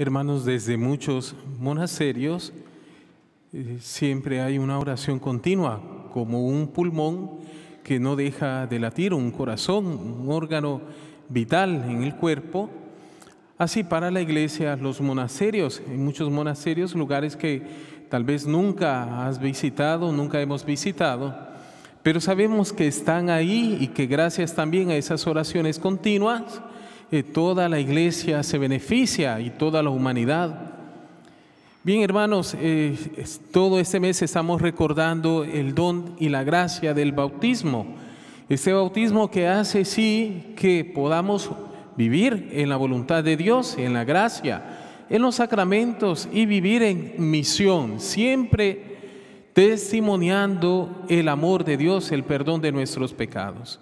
Hermanos, desde muchos monasterios siempre hay una oración continua, como un pulmón que no deja de latir, un corazón, un órgano vital en el cuerpo. Así para la iglesia, los monasterios, en muchos monasterios, lugares que tal vez nunca has visitado, nunca hemos visitado, pero sabemos que están ahí y que gracias también a esas oraciones continuas, toda la iglesia se beneficia y toda la humanidad. Bien, hermanos, todo este mes estamos recordando el don y la gracia del bautismo. Este bautismo que hace sí que podamos vivir en la voluntad de Dios, en la gracia, en los sacramentos y vivir en misión, siempre testimoniando el amor de Dios, el perdón de nuestros pecados.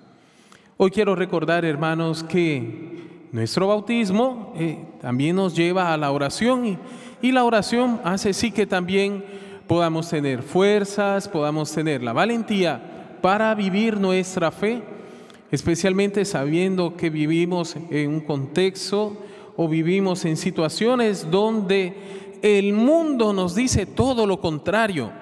Hoy quiero recordar, hermanos, que nuestro bautismo también nos lleva a la oración y la oración hace sí que también podamos tener fuerzas, podamos tener la valentía para vivir nuestra fe, especialmente sabiendo que vivimos en un contexto o vivimos en situaciones donde el mundo nos dice todo lo contrario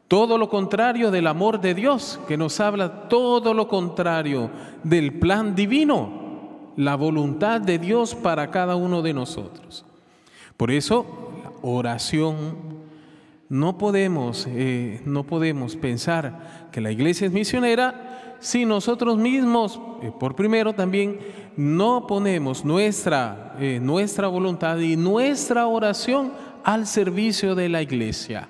del amor de Dios, que nos habla todo lo contrario del plan divino, la voluntad de Dios para cada uno de nosotros. Por eso, la oración, no podemos pensar que la iglesia es misionera si nosotros mismos, por primero también, no ponemos nuestra voluntad y nuestra oración al servicio de la iglesia.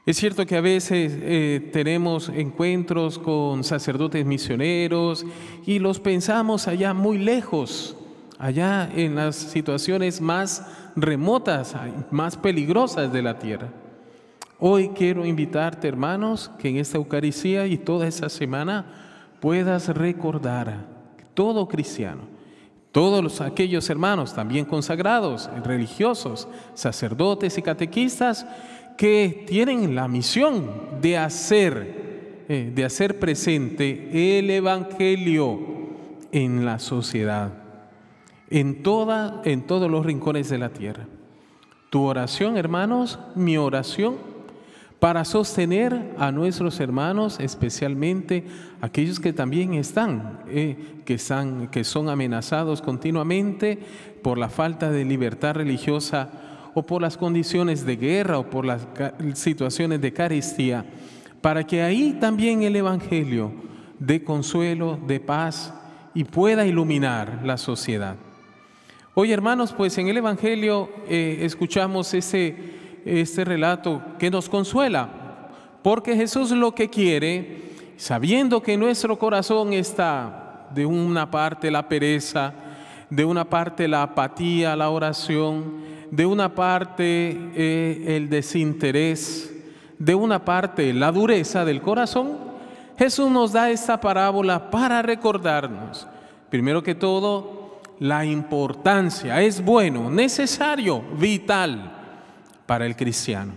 Es cierto que a veces tenemos encuentros con sacerdotes misioneros y los pensamos allá muy lejos, allá en las situaciones más remotas, más peligrosas de la tierra. Hoy quiero invitarte, hermanos, que en esta Eucaristía y toda esta semana puedas recordar que todo cristiano, todos aquellos hermanos también consagrados, religiosos, sacerdotes y catequistas, que tienen la misión de hacer presente el Evangelio en la sociedad, en todos los rincones de la tierra. Tu oración, hermanos, mi oración, para sostener a nuestros hermanos, especialmente aquellos que también que son amenazados continuamente por la falta de libertad religiosa o por las condiciones de guerra o por las situaciones de carestía, para que ahí también el Evangelio dé consuelo, de paz y pueda iluminar la sociedad. Hoy, hermanos, pues en el Evangelio escuchamos este relato que nos consuela, porque Jesús lo que quiere, sabiendo que en nuestro corazón está de una parte la pereza, de una parte la apatía, la oración, de una parte el desinterés, de una parte la dureza del corazón, Jesús nos da esta parábola para recordarnos, primero que todo, la importancia, es bueno, necesario, vital para el cristiano.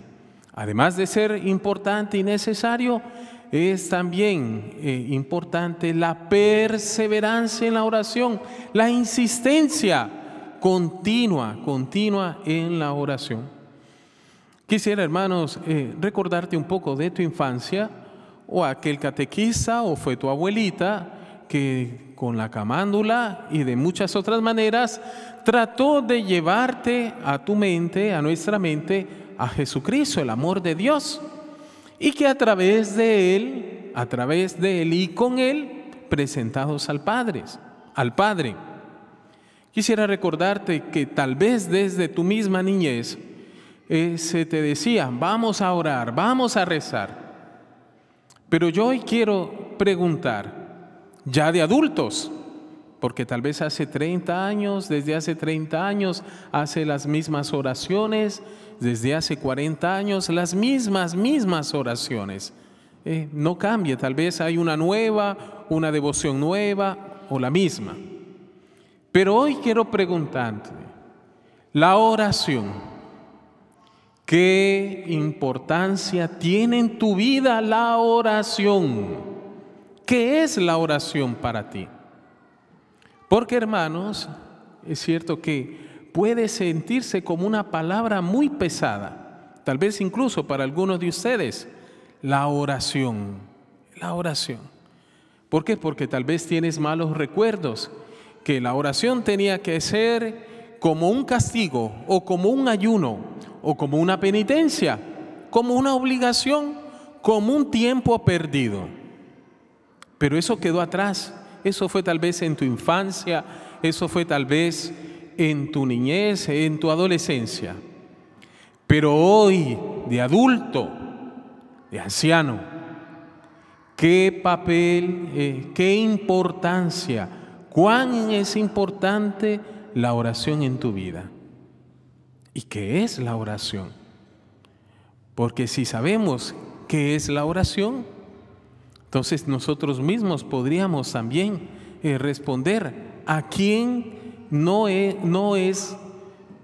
Además de ser importante y necesario, es también importante la perseverancia en la oración, la insistencia continua en la oración. Quisiera, hermanos, recordarte un poco de tu infancia, o aquel catequista, o fue tu abuelita, que con la camándula y de muchas otras maneras trató de llevarte a tu mente, a nuestra mente, a Jesucristo, el amor de Dios, y que a través de Él y con Él, presentados al Padre. Quisiera recordarte que tal vez desde tu misma niñez se te decía, vamos a orar, vamos a rezar. Pero yo hoy quiero preguntar, ya de adultos, porque tal vez desde hace 30 años, hace las mismas oraciones, desde hace 40 años, las mismas oraciones. No cambia, tal vez hay una nueva, una devoción nueva o la misma. Pero hoy quiero preguntarte, la oración, ¿qué importancia tiene en tu vida la oración? ¿Qué es la oración para ti? Porque, hermanos, es cierto que puede sentirse como una palabra muy pesada, tal vez incluso para algunos de ustedes, la oración. La oración. ¿Por qué? Porque tal vez tienes malos recuerdos, que la oración tenía que ser como un castigo, o como un ayuno, o como una penitencia, como una obligación, como un tiempo perdido. Pero eso quedó atrás. Eso fue tal vez en tu infancia, eso fue tal vez en tu niñez, en tu adolescencia. Pero hoy, de adulto, de anciano, qué papel, qué importancia, cuán es importante la oración en tu vida. ¿Y qué es la oración? Porque si sabemos qué es la oración, entonces nosotros mismos podríamos también responder a quien no es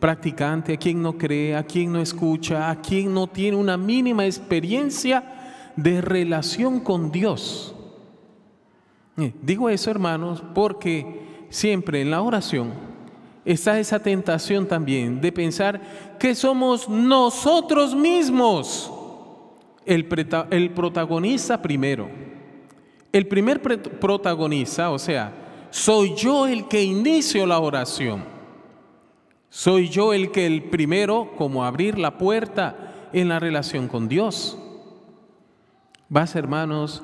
practicante, a quien no cree, a quien no escucha, a quien no tiene una mínima experiencia de relación con Dios. Digo eso, hermanos, porque siempre en la oración está esa tentación también de pensar que somos nosotros mismos el protagonista primero. El primer protagonista, o sea, soy yo el que inicio la oración. Soy yo el primero, como abrir la puerta en la relación con Dios. Hermanos,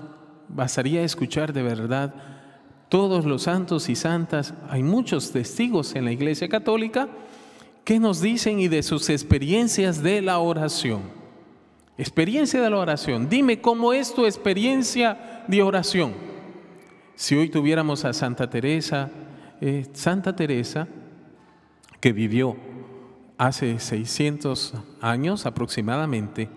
bastaría escuchar de verdad todos los santos y santas. Hay muchos testigos en la Iglesia Católica que nos dicen y de sus experiencias de la oración. Experiencia de la oración. Dime cómo es tu experiencia de oración. Si hoy tuviéramos a Santa Teresa, que vivió hace 600 años aproximadamente,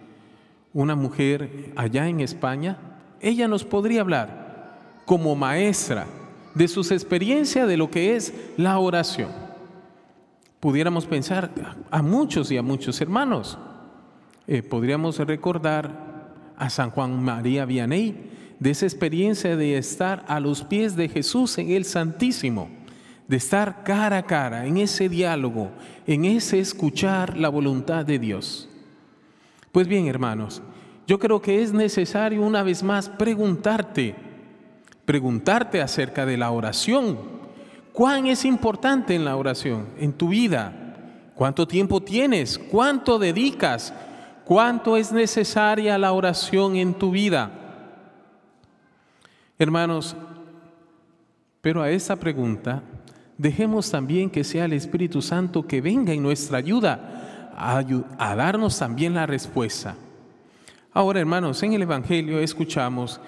una mujer allá en España, ella nos podría hablar como maestra de sus experiencias de lo que es la oración. Pudiéramos pensar a muchos y a muchos hermanos. Podríamos recordar a San Juan María Vianney, de esa experiencia de estar a los pies de Jesús en el Santísimo, de estar cara a cara, en ese diálogo, en ese escuchar la voluntad de Dios. Pues bien, hermanos, yo creo que es necesario una vez más preguntarte acerca de la oración. ¿Cuán es importante en la oración, en tu vida? ¿Cuánto tiempo tienes? ¿Cuánto dedicas? ¿Cuánto es necesaria la oración en tu vida? Hermanos, pero a esa pregunta dejemos también que sea el Espíritu Santo que venga en nuestra ayuda a darnos también la respuesta. Ahora, hermanos, en el Evangelio escuchamos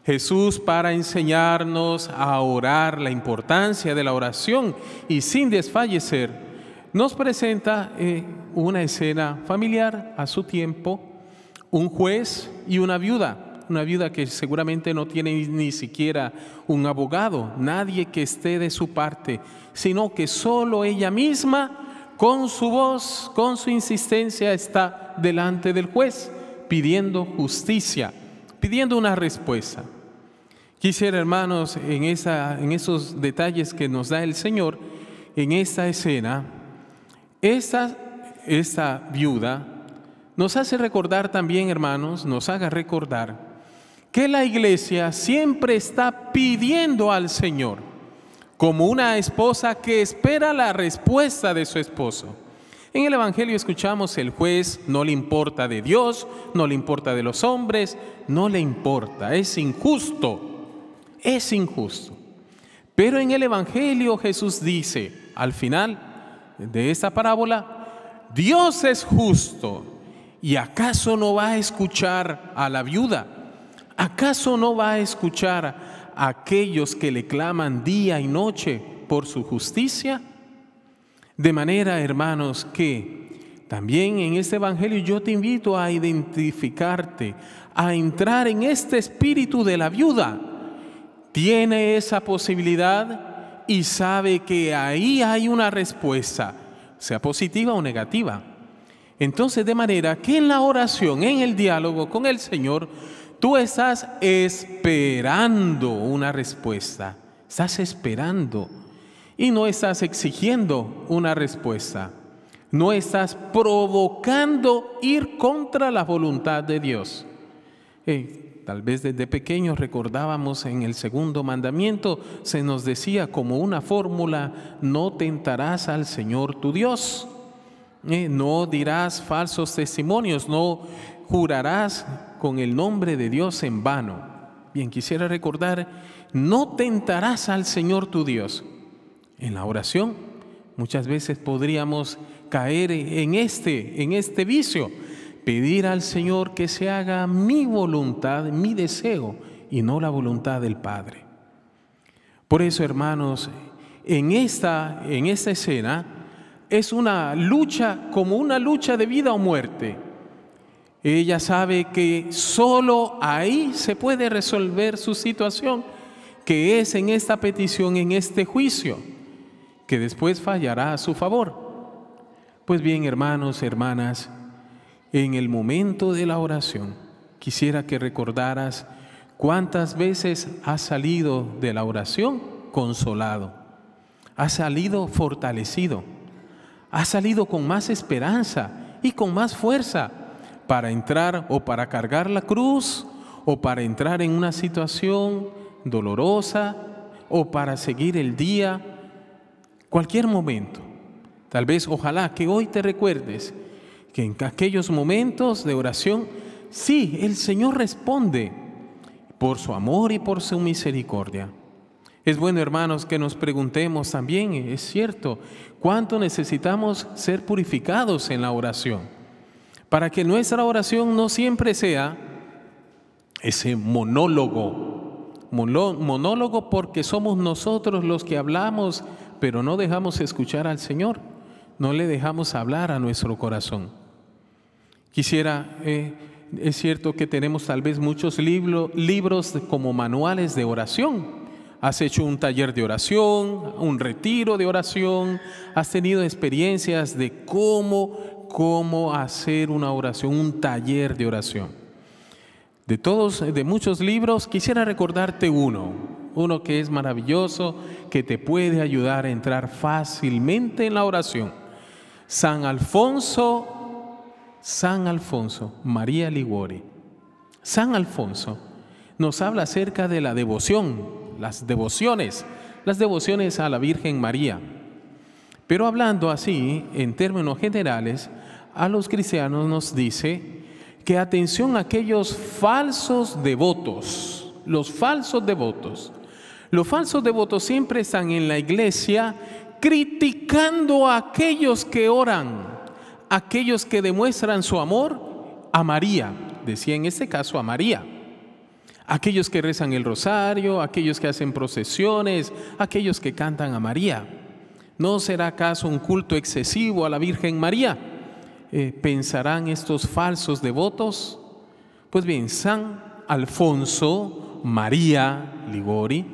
Jesús, para enseñarnos a orar, la importancia de la oración y sin desfallecer, nos presenta una escena familiar a su tiempo, un juez y una viuda que seguramente no tiene ni siquiera un abogado, nadie que esté de su parte, sino que solo ella misma, con su voz, con su insistencia, está delante del juez, pidiendo justicia, pidiendo una respuesta. Quisiera, hermanos, en esos detalles que nos da el Señor, en esta escena, esta viuda nos hace recordar también, hermanos, nos haga recordar que la iglesia siempre está pidiendo al Señor, como una esposa que espera la respuesta de su esposo. En el Evangelio escuchamos, el juez no le importa de Dios, no le importa de los hombres, no le importa, es injusto. Pero en el Evangelio Jesús dice, al final de esta parábola, Dios es justo. ¿Y acaso no va a escuchar a la viuda? ¿Acaso no va a escuchar a aquellos que le claman día y noche por su justicia? De manera, hermanos, que también en este Evangelio yo te invito a identificarte, a entrar en este espíritu de la viuda. Tiene esa posibilidad y sabe que ahí hay una respuesta, sea positiva o negativa. Entonces, de manera que en la oración, en el diálogo con el Señor, tú estás esperando una respuesta, estás esperando. y no estás exigiendo una respuesta. No estás provocando ir contra la voluntad de Dios. Tal vez desde pequeños recordábamos en el segundo mandamiento, se nos decía como una fórmula: no tentarás al Señor tu Dios. No dirás falsos testimonios, no jurarás con el nombre de Dios en vano. Bien, quisiera recordar, no tentarás al Señor tu Dios. En la oración muchas veces podríamos caer en este vicio, pedir al Señor que se haga mi voluntad, mi deseo, y no la voluntad del Padre. Por eso, hermanos, en esta escena es una lucha, como una lucha de vida o muerte. Ella sabe que solo ahí se puede resolver su situación, que es en esta petición, en este juicio, que después fallará a su favor. Pues bien, hermanos, hermanas, en el momento de la oración, quisiera que recordaras cuántas veces has salido de la oración consolado, has salido fortalecido, has salido con más esperanza y con más fuerza para entrar o para cargar la cruz, o para entrar en una situación dolorosa, o para seguir el día, cualquier momento. Tal vez, ojalá que hoy te recuerdes que en aquellos momentos de oración, sí, el Señor responde por su amor y por su misericordia. Es bueno, hermanos, que nos preguntemos también, es cierto, cuánto necesitamos ser purificados en la oración, para que nuestra oración no siempre sea ese monólogo porque somos nosotros los que hablamos, pero no dejamos escuchar al Señor. No le dejamos hablar a nuestro corazón. Es cierto que tenemos tal vez muchos libros como manuales de oración. Has hecho un taller de oración, un retiro de oración, has tenido experiencias de cómo hacer una oración, un taller de oración. De muchos libros, quisiera recordarte uno que es maravilloso, que te puede ayudar a entrar fácilmente en la oración. San Alfonso María Liguori. San Alfonso nos habla acerca de la devoción, las devociones a la Virgen María. Pero hablando así, en términos generales, a los cristianos nos dice que atención a aquellos falsos devotos, los falsos devotos. Los falsos devotos siempre están en la iglesia criticando a aquellos que oran, aquellos que demuestran su amor a María, decía en este caso a María, aquellos que rezan el rosario, aquellos que hacen procesiones, aquellos que cantan a María. ¿No será acaso un culto excesivo a la Virgen María? ¿Pensarán estos falsos devotos? Pues bien, San Alfonso María Liguori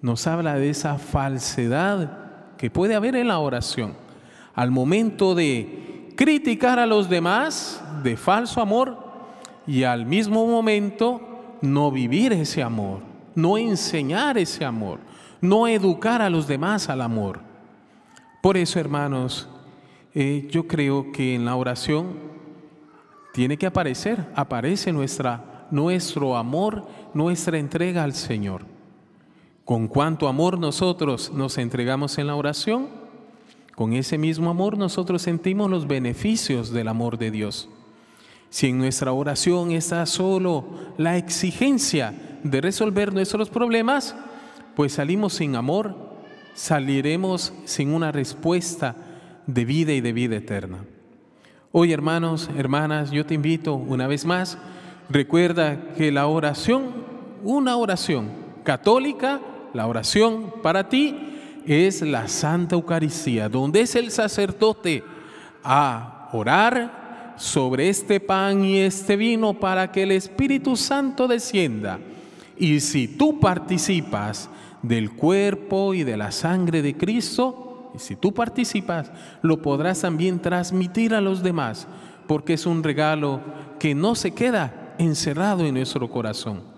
nos habla de esa falsedad que puede haber en la oración. Al momento de criticar a los demás de falso amor y al mismo momento no vivir ese amor, no enseñar ese amor, no educar a los demás al amor. Por eso, hermanos, yo creo que en la oración tiene que aparece nuestro amor, nuestra entrega al Señor. Con cuánto amor nosotros nos entregamos en la oración, con ese mismo amor nosotros sentimos los beneficios del amor de Dios. Si en nuestra oración está solo la exigencia de resolver nuestros problemas, pues salimos sin amor, saliremos sin una respuesta de vida y de vida eterna. Hoy, hermanos, hermanas, yo te invito una vez más, recuerda que la oración, una oración católica, la oración para ti es la Santa Eucaristía, donde es el sacerdote a orar sobre este pan y este vino para que el Espíritu Santo descienda. Y si tú participas del cuerpo y de la sangre de Cristo, y si tú participas, lo podrás también transmitir a los demás, porque es un regalo que no se queda encerrado en nuestro corazón.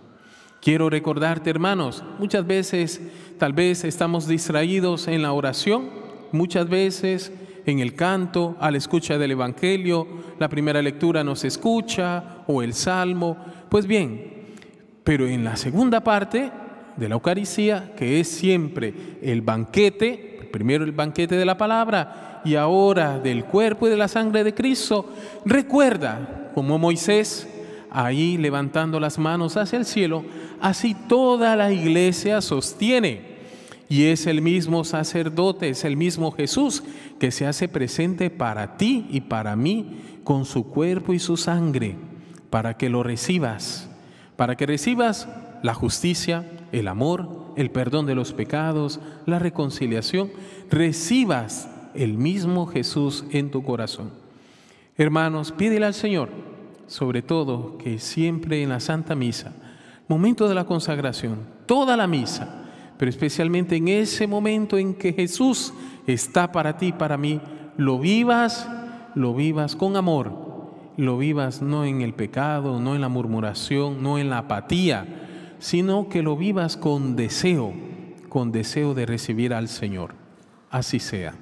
Quiero recordarte, hermanos, muchas veces tal vez estamos distraídos en la oración, muchas veces en el canto, a la escucha del Evangelio, la primera lectura nos escucha o el Salmo. Pues bien, pero en la segunda parte de la Eucaristía, que es siempre el banquete, primero el banquete de la palabra y ahora del cuerpo y de la sangre de Cristo, recuerda como Moisés, ahí levantando las manos hacia el cielo, así toda la iglesia sostiene. Y es el mismo sacerdote, es el mismo Jesús que se hace presente para ti y para mí con su cuerpo y su sangre, para que lo recibas, para que recibas la justicia, el amor, el perdón de los pecados, la reconciliación, recibas el mismo Jesús en tu corazón. Hermanos, pídele al Señor, sobre todo que siempre en la Santa Misa, momento de la consagración, toda la misa, pero especialmente en ese momento en que Jesús está para ti y para mí, lo vivas con amor, lo vivas no en el pecado, no en la murmuración, no en la apatía, sino que lo vivas con deseo de recibir al Señor. Así sea.